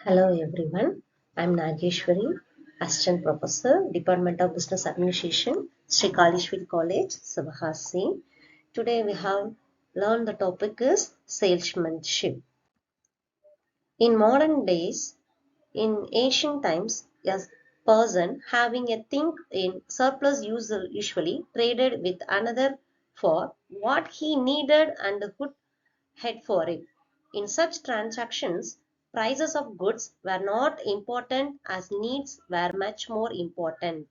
Hello everyone, I'm Nageshwari, Assistant Professor, Department of Business Administration, Sri Kalishwari College, Savahasi. Today we have learned the topic is salesmanship. In modern days, in ancient times, a person having a thing in surplus usually traded with another for what he needed and could head for it. In such transactions, prices of goods were not important as needs were much more important.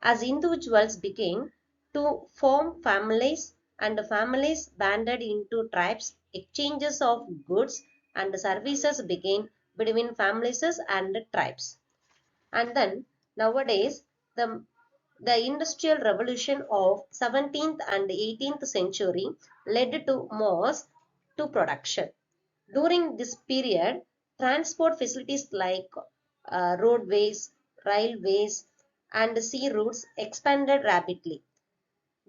As individuals began to form families and families banded into tribes, exchanges of goods and services began between families and tribes. And then nowadays, the the industrial revolution of 17th and 18th century led to mass to production. During this period, transport facilities like roadways, railways, and sea routes expanded rapidly.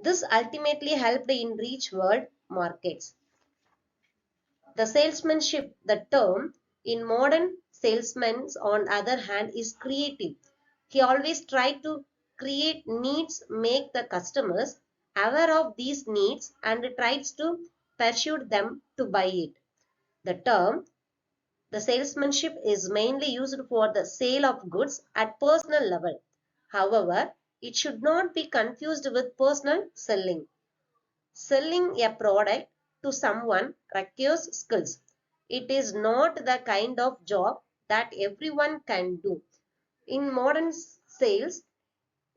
This ultimately helped in reach world markets. The salesmanship, the term in modern salesmen, on the other hand, is creative. He always tries to create needs, make the customers aware of these needs, and tries to persuade them to buy it. The term the salesmanship is mainly used for the sale of goods at personal level. However, it should not be confused with personal selling. Selling a product to someone requires skills. It is not the kind of job that everyone can do. In modern sales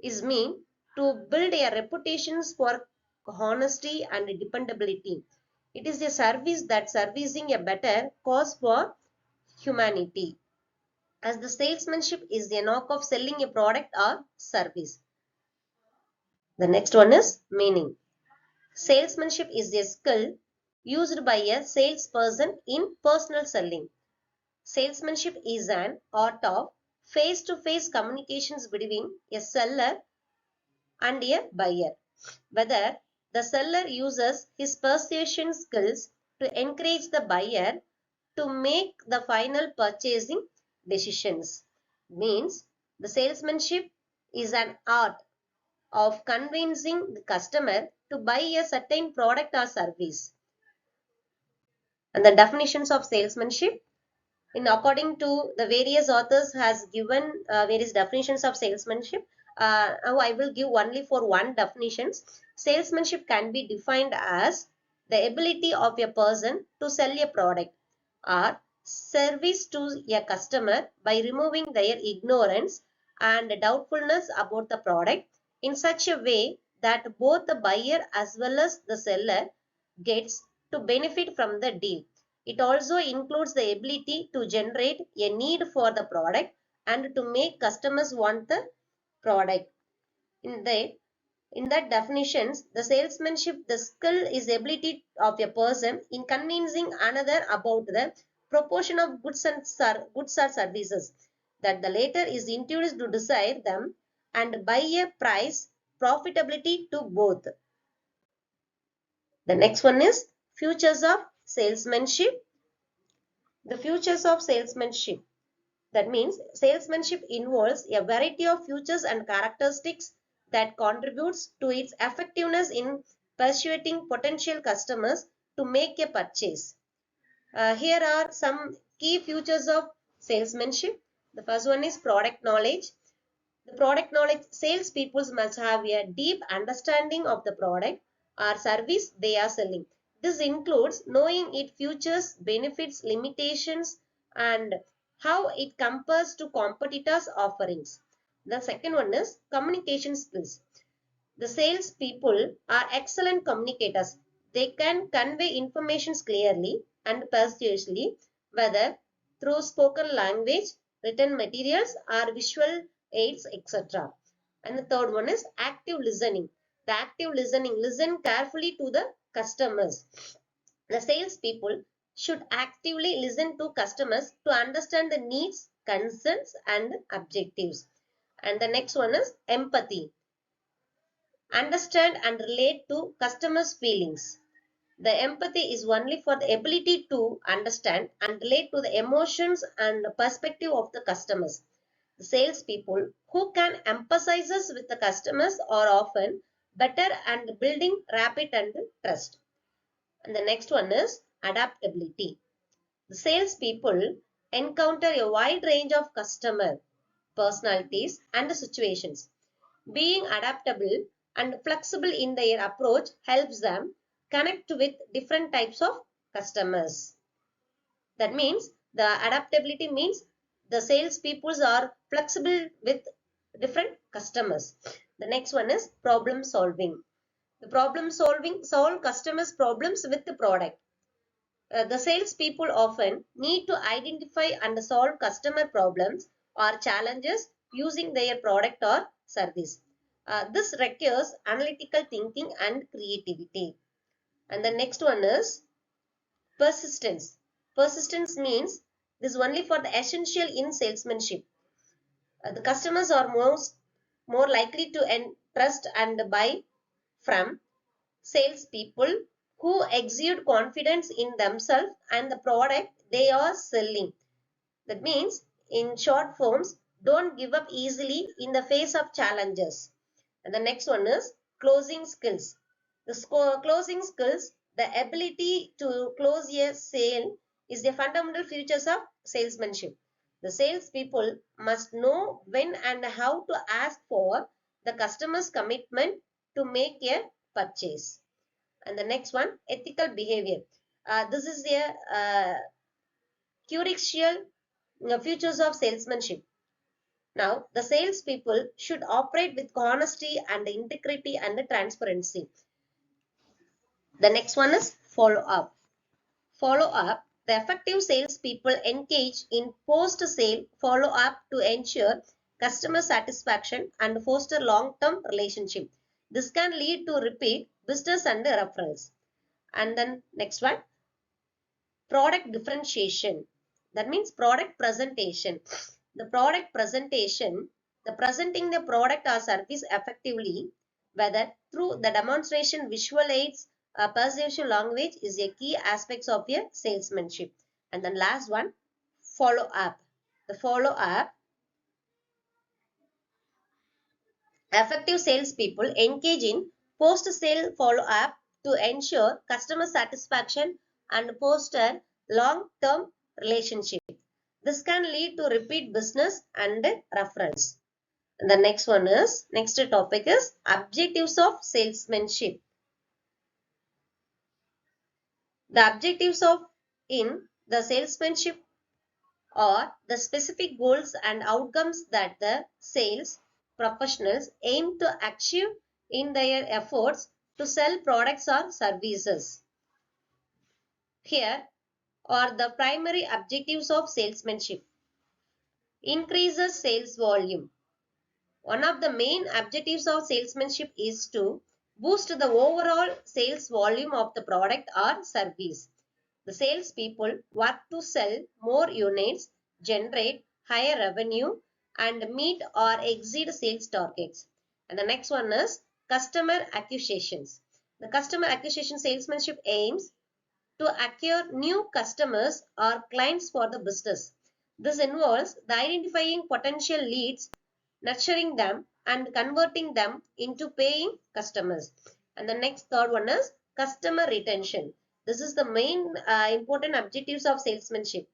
is mean to build a reputation for honesty and dependability. It is a service that servicing a better cause for humanity, as the salesmanship is the knock of selling a product or service. The next one is meaning. Salesmanship is a skill used by a salesperson in personal selling. Salesmanship is an art of face-to-face communications between a seller and a buyer. Whether the seller uses his persuasion skills to encourage the buyer to make the final purchasing decisions. Means the salesmanship is an art of convincing the customer to buy a certain product or service. And the definitions of salesmanship, in according to the various authors has given various definitions of salesmanship. Now I will give only for one definitions. Salesmanship can be defined as the ability of a person to sell a product or service to a customer by removing their ignorance and doubtfulness about the product in such a way that both the buyer as well as the seller gets to benefit from the deal. It also includes the ability to generate a need for the product and to make customers want the product. In that, in that definitions, the salesmanship, the skill is the ability of a person in convincing another about the proportion of goods goods or services that the latter is introduced to decide them and by a price profitability to both. The next one is futures of salesmanship. The futures of salesmanship. That means salesmanship involves a variety of features and characteristics that contributes to its effectiveness in persuading potential customers to make a purchase. Here are some key features of salesmanship. The first one is product knowledge. The product knowledge, salespeople must have a deep understanding of the product or service they are selling. This includes knowing its features, benefits, limitations, and how it compares to competitors' offerings. The second one is communication skills. The salespeople are excellent communicators. They can convey information clearly and persuasively, whether through spoken language, written materials, or visual aids, etc. And the third one is active listening. The active listening, listen carefully to the customers. The salespeople should actively listen to customers to understand the needs, concerns, and objectives. And the next one is empathy. Understand and relate to customers' feelings. The empathy is only for the ability to understand and relate to the emotions and the perspective of the customers. The salespeople who can empathize us with the customers are often better and building rapid and trust. And the next one is adaptability. The salespeople encounter a wide range of customer personalities and situations. Being adaptable and flexible in their approach helps them connect with different types of customers. That means the adaptability means the salespeople are flexible with different customers. The next one is problem solving. The problem solving solve customers' problems with the product. The salespeople often need to identify and solve customer problems or challenges using their product or service. This requires analytical thinking and creativity. And the next one is persistence. Persistence means this is only for the essential in salesmanship. The customers are more likely to trust and buy from salespeople who exude confidence in themselves and the product they are selling. That means, in short forms, don't give up easily in the face of challenges. And the next one is closing skills. The closing skills, the ability to close a sale, is the fundamental features of salesmanship. The salespeople must know when and how to ask for the customer's commitment to make a purchase. And the next one, ethical behavior. This is a crucial features of salesmanship. Now, the salespeople should operate with honesty and integrity and transparency. The next one is follow up. Follow up. The effective salespeople engage in post-sale follow up to ensure customer satisfaction and foster long-term relationship. This can lead to repeat business and referrals. And then next one, product differentiation. That means product presentation. The product presentation, the presenting the product or service effectively, whether through the demonstration, visual aids, persuasion language, is a key aspects of your salesmanship. And then last one, follow up. The follow up, effective salespeople engage in post-sale follow-up to ensure customer satisfaction and foster long-term relationship. This can lead to repeat business and referrals. The next topic is objectives of salesmanship. The objectives of in the salesmanship are the specific goals and outcomes that the sales professionals aim to achieve in their efforts to sell products or services. Here are the primary objectives of salesmanship. Increases sales volume. One of the main objectives of salesmanship is to boost the overall sales volume of the product or service. The salespeople work to sell more units, generate higher revenue, and meet or exceed sales targets. And the next one is customer acquisitions. The customer acquisition salesmanship aims to acquire new customers or clients for the business. This involves the identifying potential leads, nurturing them, and converting them into paying customers. And the next third one is customer retention. This is the main important objectives of salesmanship,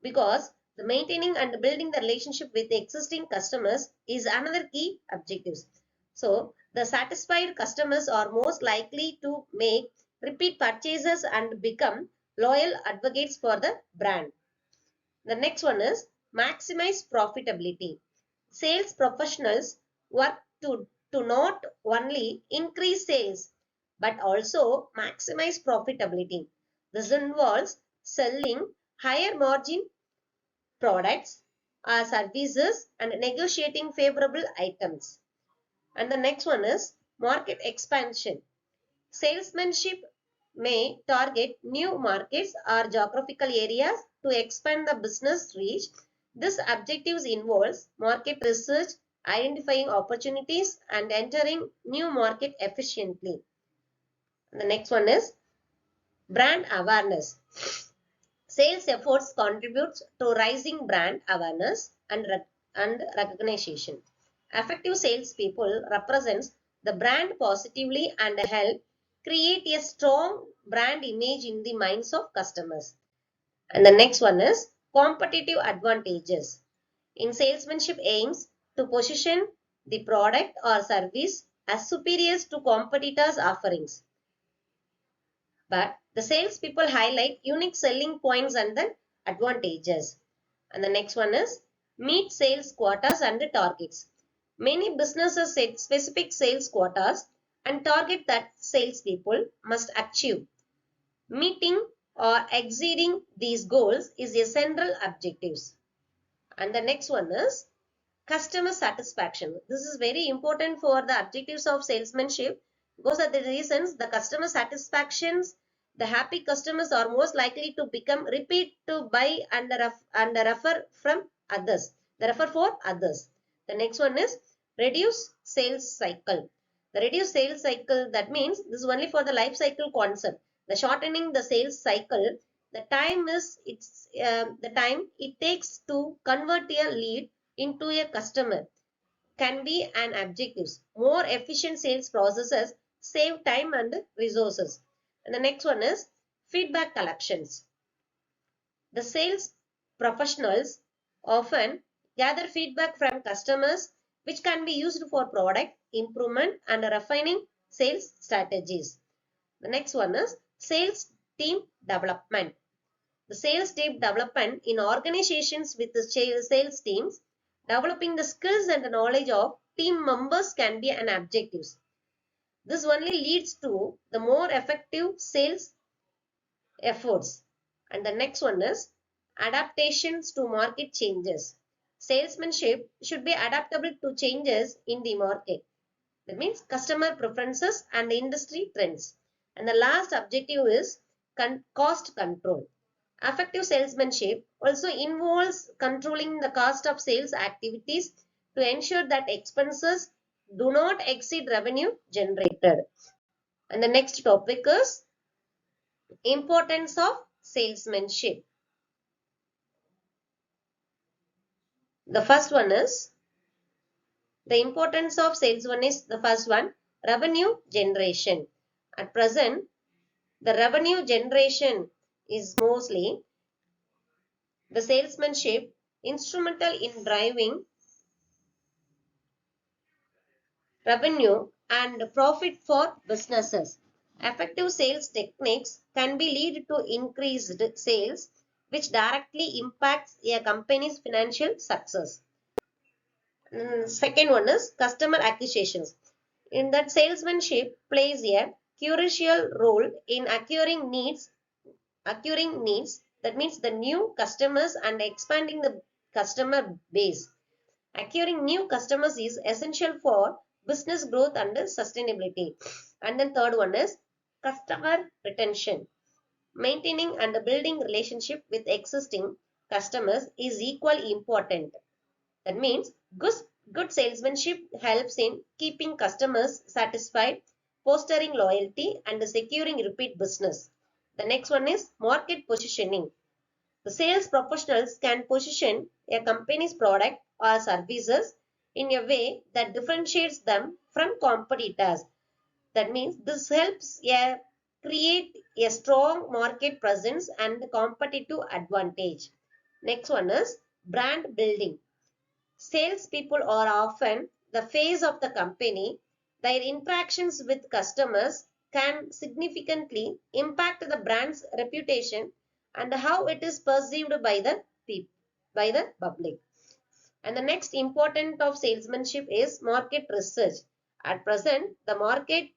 because the maintaining and building the relationship with the existing customers is another key objectives. So the satisfied customers are most likely to make repeat purchases and become loyal advocates for the brand. The next one is maximize profitability. Sales professionals work to not only increase sales but also maximize profitability. This involves selling higher margin products or services and negotiating favorable items. And the next one is market expansion. Salesmanship may target new markets or geographical areas to expand the business reach. This objectives involves market research, identifying opportunities, and entering new market efficiently. The next one is Brand awareness. Sales efforts contribute to rising brand awareness and recognition. Effective salespeople represents the brand positively and help create a strong brand image in the minds of customers. And the next one is competitive advantages. In salesmanship aims to position the product or service as superior to competitors' offerings. But the salespeople highlight unique selling points and the advantages. And the next one is meet sales quotas and the targets. Many businesses set specific sales quotas and target that salespeople must achieve. Meeting or exceeding these goals is a central objectives. And the next one is customer satisfaction. This is very important for the objectives of salesmanship because of the reasons the customer satisfactions, the happy customers are most likely to become repeat to buy and refer from others. The refer for others. The next one is reduce sales cycle. The reduce sales cycle, that means this is only for the life cycle concept. The shortening the sales cycle, the time it takes to convert a lead into a customer can be an objective. More efficient sales processes save time and resources. And the next one is feedback collections. The sales professionals often gather feedback from customers which can be used for product improvement and refining sales strategies. The next one is sales team development. The sales team development in organizations with the sales teams, developing the skills and the knowledge of team members can be an objective. This only leads to the more effective sales efforts. And the next one is adaptations to market changes. Salesmanship should be adaptable to changes in the market. That means customer preferences and industry trends. And the last objective is cost control. Effective salesmanship also involves controlling the cost of sales activities to ensure that expenses do not exceed revenue generated. And the next topic is importance of salesmanship. The first one is the importance of sales one is the first one, revenue generation. At present, the revenue generation is mostly the salesmanship instrumental in driving revenue and profit for businesses. Effective sales techniques can be lead to increased sales, which directly impacts a company's financial success. Second one is customer acquisitions. In that salesmanship plays a crucial role in acquiring needs. That means the new customers and expanding the customer base. Acquiring new customers is essential for business growth and sustainability. And then third one is customer retention. Maintaining and building relationship with existing customers is equally important. That means good salesmanship helps in keeping customers satisfied, fostering loyalty and securing repeat business. The next one is market positioning. The sales professionals can position a company's product or services in a way that differentiates them from competitors. That means this helps create a strong market presence and competitive advantage. Next one is brand building. Salespeople are often the face of the company. Their interactions with customers can significantly impact the brand's reputation and how it is perceived by the public. And the next important of salesmanship is market research. At present, the market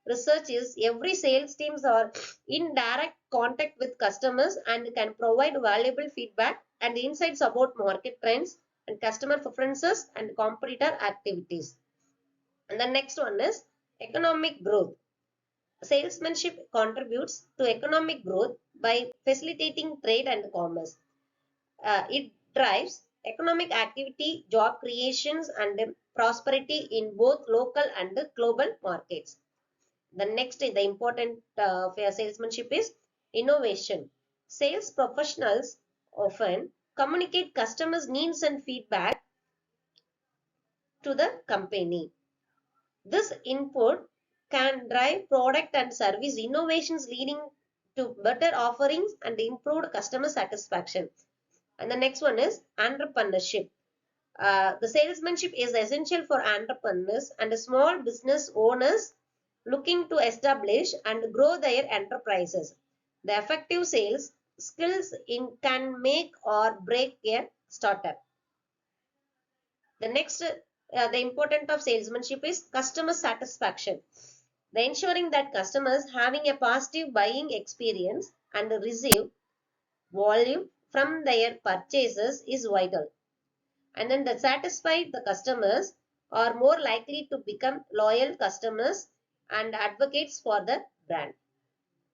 research is every sales teams are in direct contact with customers and can provide valuable feedback and insights about market trends and customer preferences and competitor activities. And the next one is economic growth. Salesmanship contributes to economic growth by facilitating trade and commerce. It drives economic activity, job creations, and prosperity in both local and global markets. The next, the important for salesmanship is innovation. Sales professionals often communicate customers' needs and feedback to the company. This input can drive product and service innovations, leading to better offerings and improved customer satisfaction. And the next one is entrepreneurship. The salesmanship is essential for entrepreneurs and small business owners looking to establish and grow their enterprises. The effective sales skills can make or break a startup. The next, the importance of salesmanship is customer satisfaction. The ensuring that customers having a positive buying experience and receive volume from their purchases is vital. And then the satisfied the customers are more likely to become loyal customers and advocates for the brand.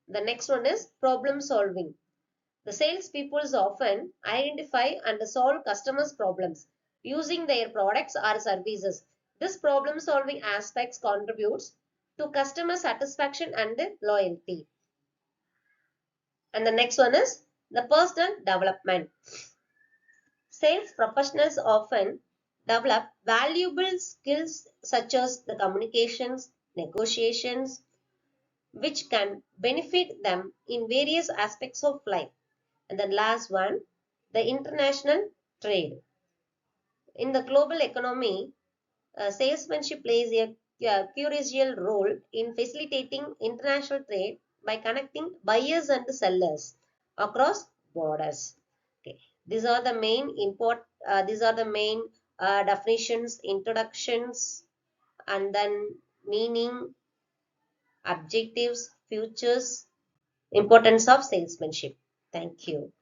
The next one is problem solving. The salespeople often identify and solve customers' problems using their products or services. This problem solving aspects contributes to customer satisfaction and loyalty. And the next one is the personal development. Sales professionals often develop valuable skills such as the communications, negotiations, which can benefit them in various aspects of life. And the last one, the international trade. In the global economy, salesmanship plays a crucial role in facilitating international trade by connecting buyers and sellers across borders. Okay, these are the main definitions, introductions, and then meaning, objectives, futures, importance of salesmanship. Thank you.